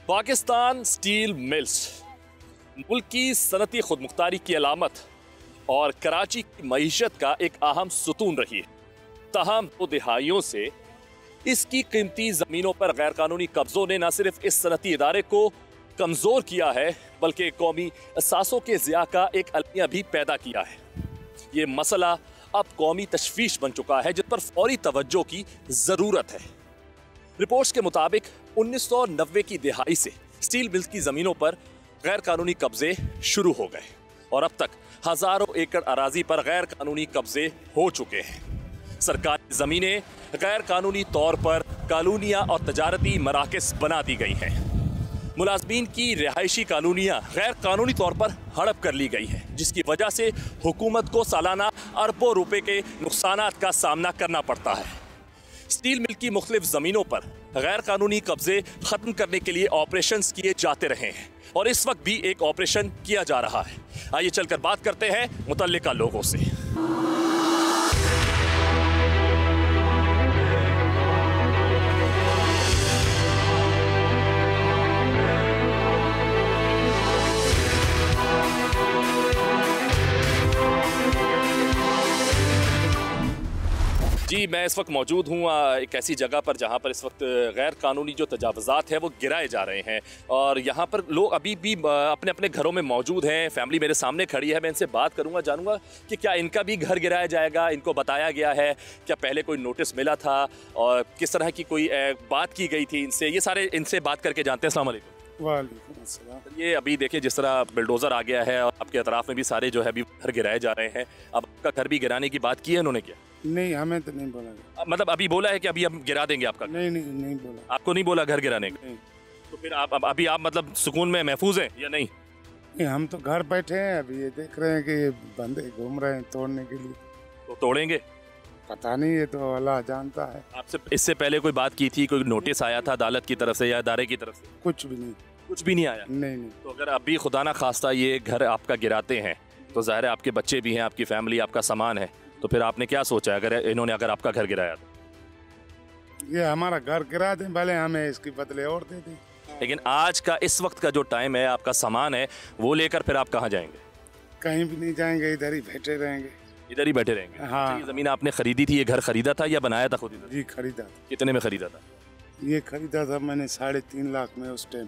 Pakistan steel mills मुल्क की सनती खुदमुख्तारी की अलामत और कराची की मईशत का एक अहम सुतून रही है। ताहम 2 दिहाइयों से इसकी कीमती ज़मीनों पर गैर कानूनी कब्जों ने न सिर्फ इस सनती इदारे को कमज़ोर किया है बल्कि कौमी असासों के ज़िया का एक अलमिया भी पैदा किया है। ये मसला अब कौमी तशवीश बन चुका है जिस पर फौरी तवज्जो की ज़रूरत है। रिपोर्ट्स के मुताबिक 1990 की दिहाई से स्टील मिल्स की ज़मीनों पर गैर कानूनी कब्जे शुरू हो गए और अब तक हज़ारों एकड़ अराजी पर गैर कानूनी कब्जे हो चुके हैं। सरकारी ज़मीनें गैर कानूनी तौर पर कॉलोनियाँ और तजारती मराकज़ बना दी गई हैं। मुलाजमीन की रिहायशी कॉलोनियाँ गैर कानूनी तौर पर हड़प कर ली गई हैं, जिसकी वजह से हुकूमत को सालाना अरबों रुपए के नुकसानात का सामना करना पड़ता है। स्टील मिल की मुख्तलिफ ज़मीनों पर गैर कानूनी कब्जे ख़त्म करने के लिए ऑपरेशंस किए जाते रहे हैं और इस वक्त भी एक ऑपरेशन किया जा रहा है। आइए चलकर बात करते हैं मुतल्लिका लोगों से। जी, मैं इस वक्त मौजूद हूँ एक ऐसी जगह पर जहाँ पर इस वक्त गैर कानूनी जो तजावज़ात है वो गिराए जा रहे हैं और यहाँ पर लोग अभी भी अपने अपने घरों में मौजूद हैं। फैमिली मेरे सामने खड़ी है, मैं इनसे बात करूँगा, जानूँगा कि क्या इनका भी घर गिराया जाएगा, इनको बताया गया है, क्या पहले कोई नोटिस मिला था और किस तरह की कोई बात की गई थी इनसे। ये सारे इनसे बात करके जानते हैं। अस्सलाम वालेकुम। वालेकुम अस्सलाम। ये अभी देखिए जिस तरह बिल्डोज़र आ गया है और आपके अतराफ़ में भी सारे जो है अभी घर गिराए जा रहे हैं, अब आपका घर भी गिराने की बात की है इन्होंने? क्या नहीं, हमें तो नहीं बोला। मतलब अभी बोला है कि अभी हम गिरा देंगे आपका? नहीं नहीं नहीं बोला। आपको नहीं बोला घर गिराने का? नहीं। तो फिर आप अभी आप मतलब सुकून में महफूज हैं या नहीं? नहीं, हम तो घर बैठे हैं, अभी ये देख रहे हैं कि ये बंदे घूम रहे हैं तोड़ने के लिए। तो तोड़ेंगे? पता नहीं, ये तो अल्लाह जानता है। आपसे इससे पहले कोई बात की थी, कोई नोटिस आया था अदालत की तरफ से या इदारे की तरफ से? कुछ भी नहीं। कुछ भी नहीं आया? नहीं नहीं। तो अगर अभी खुदा ना खास्ता ये घर आपका गिराते हैं तो ज़ाहिर है आपके बच्चे भी हैं, आपकी फैमिली, आपका सामान है, तो फिर आपने क्या सोचा अगर इन्होंने अगर आपका घर गिराया तो? ये हमारा घर गिरा दें, भले हमें इसकी बदले और दे दें। लेकिन आज का इस वक्त का जो टाइम है, आपका सामान है, वो लेकर फिर आप कहाँ जाएंगे? कहीं भी नहीं जाएंगे, इधर ही बैठे रहेंगे। इधर ही बैठे रहेंगे? हाँ। ये ज़मीन आपने खरीदी थी, ये घर खरीदा था या बनाया था खुद इधर? जी खरीदा था। कितने में खरीदा था? ये खरीदा था मैंने 3.5 लाख में उस टाइम।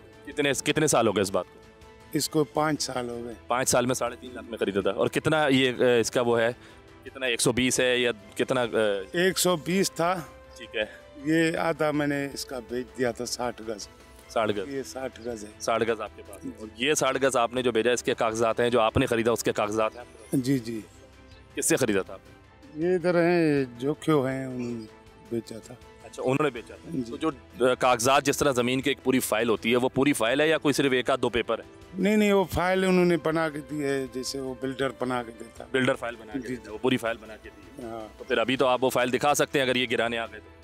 कितने साल हो गए इस बात को? इसको 5 साल हो गए। 5 साल में 3.5 लाख में खरीदा था। और कितना ये इसका वो है, कितना 120 है या कितना? 120 था। ठीक है। ये आधा मैंने इसका बेच दिया था 60 गज। 60 गज? ये 60 गज है। 60 गज आपके पास है। और ये 60 गज आपने जो भेजा, इसके कागजात हैं? जो आपने खरीदा उसके कागजात हैं आपके पास? जी जी। किससे खरीदा था आपने? ये इधर हैं, जोखियो हैं, उन्होंने बेचा था। अच्छा, उन्होंने बेचा था। तो जो कागजात, जिस तरह ज़मीन की एक पूरी फाइल होती है, वो पूरी फाइल है या कोई सिर्फ 1-2 पेपर है? नहीं नहीं, वो फाइल उन्होंने बना के दी है, जैसे वो बिल्डर बना के देता। बिल्डर फाइल बना के देता है, वो पूरी फाइल बना के दी है। हाँ। तो फिर अभी तो आप वो फाइल दिखा सकते हैं अगर ये गिराने आ गए तो?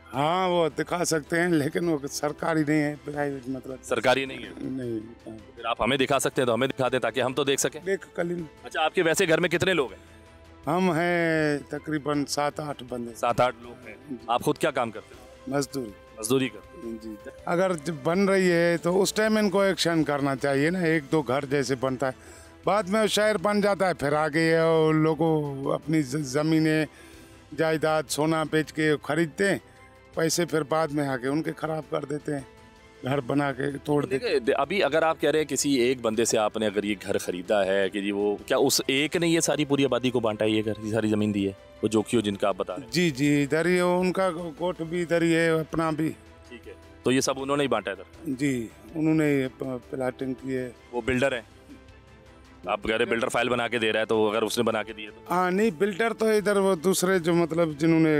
हाँ, वो दिखा सकते हैं, लेकिन वो सरकारी नहीं है, प्राइवेट मतलब। सरकारी नहीं है? नहीं। हाँ। फिर आप हमें दिखा सकते हैं तो हमें दिखा दें ताकि हम तो देख सकें। देख कलीन। अच्छा, आपके वैसे घर में कितने लोग हैं? हम हैं तकरीबन 7-8 बंदे। 7-8 लोग हैं। आप खुद क्या काम करते हैं? मजदूरी। मजदूरी करते हैं? जी। अगर बन रही है तो उस टाइम इनको एक्शन करना चाहिए ना, 1-2 घर जैसे बनता है, बाद में शहर बन जाता है, फिर आगे लोगों अपनी ज़मीनें, जायदाद, सोना बेच के खरीदते हैं, पैसे फिर बाद में आके उनके ख़राब कर देते हैं, घर बना के तोड़ देते। अभी अगर आप कह रहे हैं किसी एक बंदे से आपने अगर ये घर खरीदा है कि जी, वो क्या उस एक ने ये सारी पूरी आबादी को बांटा है, ये घर, ये सारी ज़मीन दी है, वो जोखियो जिनका आप बता रहे हैं? जी जी, इधर ही है, उनका कोट भी इधर ही है, अपना भी। ठीक है। तो ये सब उन्होंने ही बांटा है इधर? जी, उन्होंने प्लाटिंग की है। वो बिल्डर है? आप कह रहे बिल्डर फाइल बना के दे रहा है, तो अगर उसने बना के दिए तो? हाँ नहीं, बिल्डर तो इधर वो दूसरे जो मतलब जिन्होंने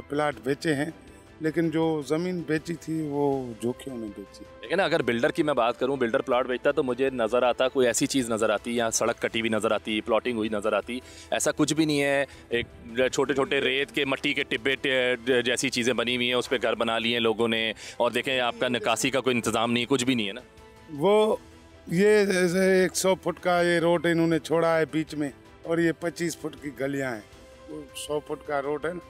प्लाट बेचे हैं, लेकिन जो ज़मीन बेची थी वो जोखियों ने बेची। लेकिन अगर बिल्डर की मैं बात करूं, बिल्डर प्लॉट बेचता तो मुझे नज़र आता कोई ऐसी चीज़ नज़र आती, या सड़क कटी हुई नज़र आती, प्लॉटिंग हुई नज़र आती, ऐसा कुछ भी नहीं है। एक छोटे छोटे रेत के, मट्टी के टिब्बे जैसी चीज़ें बनी हुई हैं, उस पर घर बना लिए लोगों ने, और देखें आपका निकासी का कोई इंतज़ाम नहीं, कुछ भी नहीं है ना। वो ये जैसे 100 फुट का ये रोड इन्होंने छोड़ा है बीच में, और ये 25 फुट की गलियां हैं। वो 100 फुट का रोड है ना,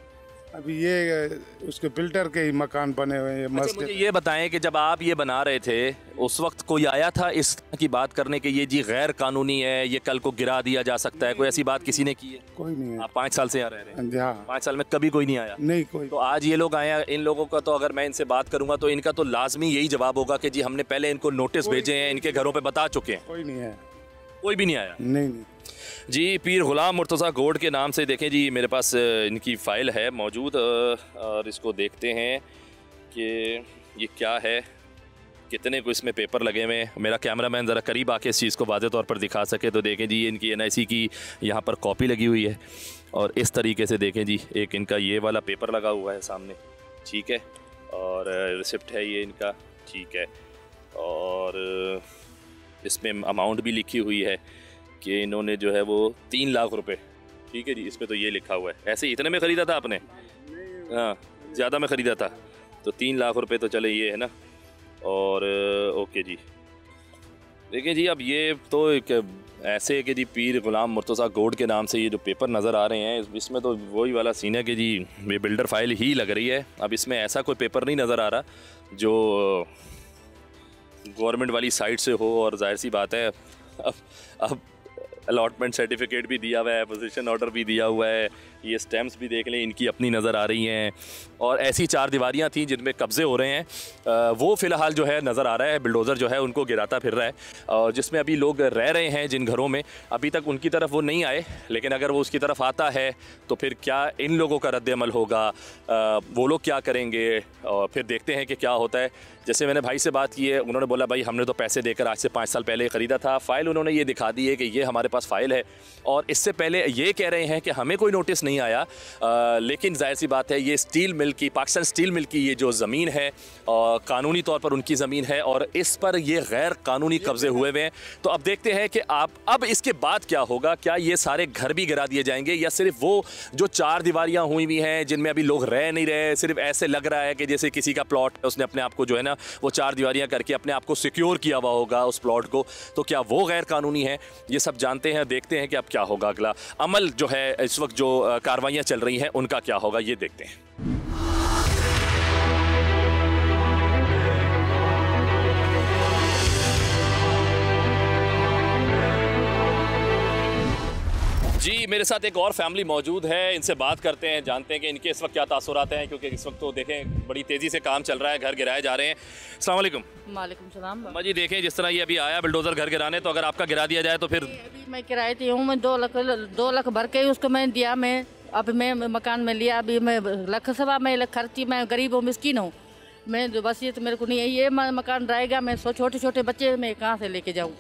अभी ये उसके फिल्टर के ही मकान बने हुए हैं। अच्छा, मुझे ये बताएं कि जब आप ये बना रहे थे उस वक्त कोई आया था इस तरह की बात करने के ये जी गैर कानूनी है, ये कल को गिरा दिया जा सकता है, कोई ऐसी बात किसी ने की है? कोई नहीं है। आप 5 साल से यहाँ रह रहे हैं? हाँ। 5 साल में कभी कोई नहीं आया? नहीं कोई। तो आज ये लोग आए, इन लोगों का तो अगर मैं इनसे बात करूंगा तो इनका तो लाजमी यही जवाब होगा कि जी हमने पहले इनको नोटिस भेजे हैं, इनके घरों पे बता चुके हैं। कोई नहीं है। कोई भी नहीं आया? नहीं। जी पीर गुलाम मुर्तज़ा गोड के नाम से देखें जी, मेरे पास इनकी फ़ाइल है मौजूद, और इसको देखते हैं कि ये क्या है, कितने को इसमें पेपर लगे हुए हैं। मेरा कैमरामैन ज़रा करीब आके इस चीज़ को वाज़े तौर पर दिखा सके तो देखें जी, इनकी NIC की यहाँ पर कॉपी लगी हुई है, और इस तरीके से देखें जी, एक इनका ये वाला पेपर लगा हुआ है सामने, ठीक है, और रिसिप्ट है ये इनका, ठीक है, और इसमें अमाउंट भी लिखी हुई है कि इन्होंने जो है वो 3 लाख रुपए, ठीक है जी, इस पर तो ये लिखा हुआ है। ऐसे इतने में ख़रीदा था आपने? हाँ, ज़्यादा में ख़रीदा था, तो 3 लाख रुपए तो चले ये है ना। और ओके जी, देखिए जी, अब ये तो एक ऐसे है कि जी पीर गुलाम मुर्तज़ा गोड के नाम से ये जो पेपर नज़र आ रहे हैं, इसमें तो वही वाला सीन है कि जी ये बिल्डर फाइल ही लग रही है। अब इसमें ऐसा कोई पेपर नहीं नज़र आ रहा जो गवर्नमेंट वाली साइड से हो, और जाहिर सी बात है अब अलॉटमेंट सर्टिफिकेट भी दिया हुआ है, पोजीशन ऑर्डर भी दिया हुआ है, ये स्टैम्प्स भी देख लें इनकी अपनी नज़र आ रही हैं, और ऐसी 4 दीवारियाँ थी जिनमें कब्ज़े हो रहे हैं, वो फ़िलहाल जो है नज़र आ रहा है, बिल्डोज़र जो है उनको गिराता फिर रहा है, और जिसमें अभी लोग रह रहे हैं जिन घरों में, अभी तक उनकी तरफ वो नहीं आए, लेकिन अगर वो उसकी तरफ आता है तो फिर क्या इन लोगों का रद्द-ए-अमल होगा, वो लोग क्या करेंगे, और फिर देखते हैं कि क्या होता है। जैसे मैंने भाई से बात की है, उन्होंने बोला भाई हमने तो पैसे देकर आज से 5 साल पहले ख़रीदा था, फ़ाइल उन्होंने ये दिखा दी है कि ये हमारे पास फ़ाइल है, और इससे पहले ये कह रहे हैं कि हमें कोई नोटिस नहीं आया, लेकिन जाहिर सी बात है ये स्टील मिल की, पाकिस्तान स्टील मिल की ये जो ज़मीन है, कानूनी तौर पर उनकी ज़मीन है, और इस पर ये गैर कानूनी कब्ज़े हुए हुए हैं। तो अब देखते हैं कि अब इसके बाद क्या होगा, क्या ये सारे घर भी गिरा दिए जाएंगे, या सिर्फ वो जो 4 दीवारियाँ हुई हुई हैं जिनमें अभी लोग रह नहीं रहे, सिर्फ ऐसे लग रहा है कि जैसे किसी का प्लॉट है, उसने अपने आप को जो है ना वो 4 दीवारियाँ करके अपने आप को सिक्योर किया हुआ होगा उस प्लॉट को, तो क्या वो गैर कानूनी है? ये सब जानते हैं, देखते हैं कि अब क्या होगा, अगला अमल जो है इस वक्त जो कार्रवाइयाँ चल रही हैं उनका क्या होगा, ये देखते हैं। जी मेरे साथ एक और फैमिली मौजूद है, इनसे बात करते हैं, जानते हैं कि इनके इस वक्त क्या तासुरात हैं, क्योंकि इस वक्त तो देखें बड़ी तेज़ी से काम चल रहा है, घर गिराए जा रहे हैं। अस्सलाम वालेकुम। वालेकुम सलाम। अम्मा जी देखें जिस तरह ये अभी आया बिल्डोज़र घर गिराने, तो अगर आपका गिरा दिया जाए तो फिर? अभी मैं किराए थी हूँ, मैं 2 लाख भर के उसको मैं दिया, मैं अब मैं मकान में लिया, अभी मैं लाख सवा मैं खर्ची, मैं गरीब हूँ, मिस्किन हूँ, मैं बस ये तो मेरे को नहीं है, ये मकान रहेगा, मैं छोटे छोटे बच्चे मैं कहाँ से लेके जाऊँ?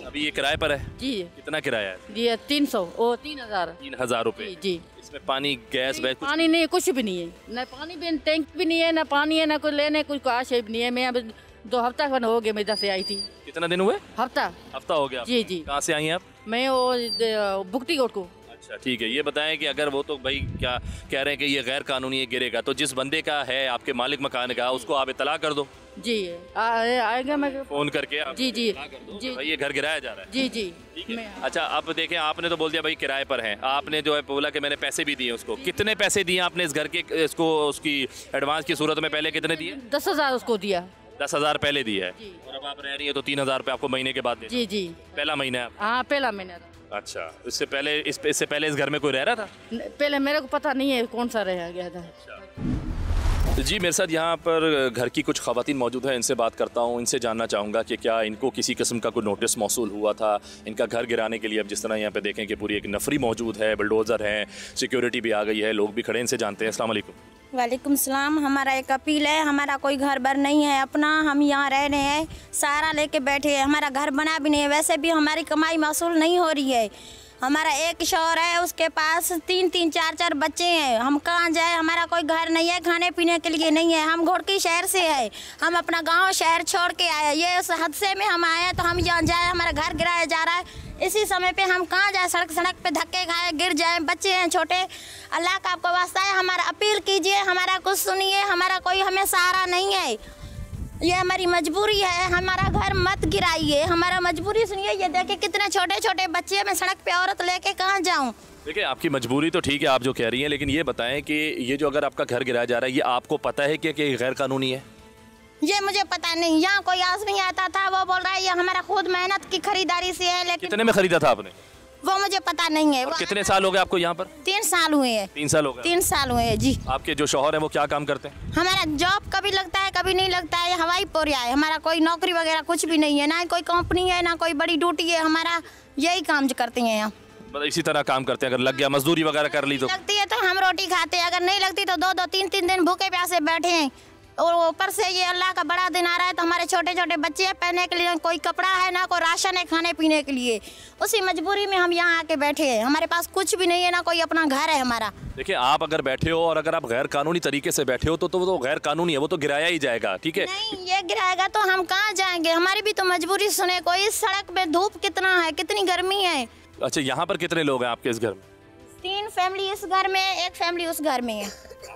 अभी ये किराए पर है जी। कितना किराया है? जी 300 और 3000 रुपये। जी। इसमें पानी गैस बैग पानी नहीं, कुछ भी नहीं है, न पानी भी, टैंक भी नहीं है, न पानी है, न कोई लेने कुछ आशा भी नहीं है। मैं अब 2 हफ्ता हो गया मैं इधर से आई थी। कितना दिन हुए? हफ्ता हो गया। जी जी। कहाँ से आई हैं आप? मैं वो बुकटी कोट को। अच्छा ठीक है, ये बताएं कि अगर वो तो भाई क्या कह रहे हैं कि ये गैर कानूनी है, गिरेगा, तो जिस बंदे का है आपके मालिक मकान का, उसको आप इतला कर दो। जी आएगा, मैं फोन करके आप जी जी जी भाई ये घर गिराया जा रहा है। जी जी। अच्छा अब देखें, आपने तो बोल दिया भाई किराए पर हैं, आपने जो है बोला कि मैंने पैसे भी दिए उसको, कितने पैसे दिए आपने इस घर के, इसको उसकी एडवांस की सूरत में पहले कितने दिए? 10,000 उसको दिया। 10,000 पहले दिया है, और अब आप रह रही है तो 3,000 रुपये आपको महीने के बाद दे? जी जी। पहला महीना है? हाँ पहला महीना। अच्छा, इससे पहले इस घर में कोई रह रहा था? पहले मेरे को पता नहीं है कौन सा रह गया था। जी मेरे साथ यहाँ पर घर की कुछ ख़वातीन मौजूद हैं, इनसे बात करता हूँ, इनसे जानना चाहूँगा कि क्या इनको किसी किस्म का कोई नोटिस मौसूल हुआ था इनका घर गिराने के लिए। अब जिस तरह यहाँ पे देखें कि पूरी एक नफरी मौजूद है, बुलडोज़र हैं, सिक्योरिटी भी आ गई है, लोग भी खड़े, इनसे जानते हैं। अस्सलाम वालेकुम। वालेकुम सलाम। हमारा एक अपील है, हमारा कोई घर बर नहीं है अपना, हम यहाँ रह रहे हैं, सहारा लेके बैठे हैं, हमारा घर बना भी नहीं है, वैसे भी हमारी कमाई मौसूल नहीं हो रही है। हमारा एक शौहर है, उसके पास 3-3, 4-4 बच्चे हैं, हम कहाँ जाए, हमारा कोई घर नहीं है, खाने पीने के लिए नहीं है, हम घोड़की शहर से है, हम अपना गांव शहर छोड़ के आए, ये उस हादसे में हम आए तो हम यहाँ जाए, हमारा घर गिराया जा रहा है, इसी समय पे हम कहाँ जाए, सड़क पे धक्के खाए, गिर जाए, बच्चे हैं छोटे। अल्लाह का आपको वास्ता है, हमारा अपील कीजिए, हमारा कुछ सुनिए, हमारा कोई हमें सहारा नहीं है। ये हमारी मजबूरी है, हमारा घर मत गिराइए, हमारा मजबूरी सुनिए। ये देखिए कितने छोटे छोटे बच्चे, मैं सड़क पे औरत लेके कहाँ जाऊँ। देखिए आपकी मजबूरी तो ठीक है आप जो कह रही हैं, लेकिन ये बताएं कि ये जो अगर आपका घर गिराया जा रहा है ये आपको पता है कि गैर कानूनी है? ये मुझे पता नहीं, यहाँ कोई आदमी आता था वो बोल रहा है ये हमारा खुद मेहनत की खरीदारी से है, लेकिन कितने में खरीदा था आपने? वो मुझे पता नहीं है। और कितने साल हो गए आपको यहाँ पर? 3 साल हुए हैं। 3 साल हो गए? 3 साल हुए हैं जी। आपके जो शौहर है वो क्या काम करते हैं? हमारा जॉब कभी लगता है कभी नहीं लगता है, हवाई पोरिया है, हमारा कोई नौकरी वगैरह कुछ भी नहीं है, ना कोई कंपनी है ना कोई बड़ी ड्यूटी है, हमारा यही काम करते हैं यहाँ। मतलब इसी तरह काम करते हैं, अगर लग गया मजदूरी वगैरह कर ली तो? लगती है तो हम रोटी खाते हैं, अगर नहीं लगती तो 2-2 3-3 दिन भूखे प्यासे बैठे हैं। और ऊपर से ये अल्लाह का बड़ा दिन आ रहा है तो हमारे छोटे छोटे बच्चे हैं, पहनने के लिए कोई कपड़ा है ना कोई राशन है खाने पीने के लिए, उसी मजबूरी में हम यहाँ आके बैठे हैं। हमारे पास कुछ भी नहीं है, ना कोई अपना घर है हमारा। देखिए आप अगर बैठे हो और अगर आप गैर कानूनी तरीके से बैठे हो तो वो तो गैर कानूनी है, वो तो गिराया ही जाएगा, ठीक है? नहीं ये गिराएगा तो हम कहाँ जाएंगे, हमारी भी तो मजबूरी सुने। कोई इस सड़क पे धूप कितना है, कितनी गर्मी है। अच्छा यहाँ पर कितने लोग हैं आपके इस घर में? 3 फैमिली इस घर में, 1 फैमिली उस घर में है।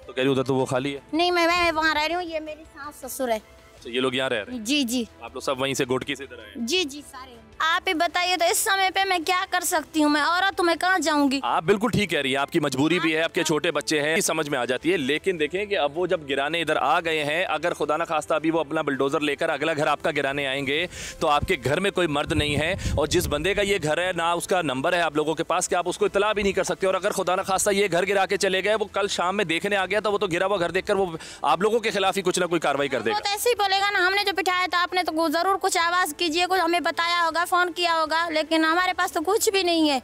तो कह रही उधर तो वो खाली है? नहीं मैं वहाँ रह रही हूँ, ये मेरी सास ससुर है। अच्छा ये लोग यहाँ रह रहे हैं? जी जी। आप लोग सब वहीं से घोटकी से इधर आए हैं? जी जी सारे। आप ही बताइए तो इस समय पे मैं क्या कर सकती हूँ, मैं औरत हूँ, मैं कहाँ जाऊँगी। आप बिल्कुल ठीक कह रही हैं, आपकी मजबूरी भी है, आपके छोटे बच्चे हैं, समझ में आ जाती है। लेकिन देखें कि अब वो जब गिराने इधर आ गए हैं, अगर खुदा ना खास्ता अभी वो अपना बुलडोजर लेकर अगला घर आपका गिराने आएंगे तो आपके घर में कोई मर्द नहीं है, और जिस बंदे का ये घर है ना उसका नंबर है आप लोगों के पास कि आप उसको इतला भी नहीं कर सकते। और अगर खुदा ना खास्ता ये घर गिरा के चले गए, वो कल शाम में देखने आ गया तो वो तो गिरा हुआ घर देखकर वो आप लोगों के खिलाफ ही कुछ ना कोई कार्रवाई कर देगा। वो तो ऐसे ही बोलेगा ना, हमने जो बिठाया था आपने तो जरूर कुछ आवाज कीजिए, कुछ हमें बताया होगा, फोन किया होगा, लेकिन हमारे पास तो कुछ भी नहीं है।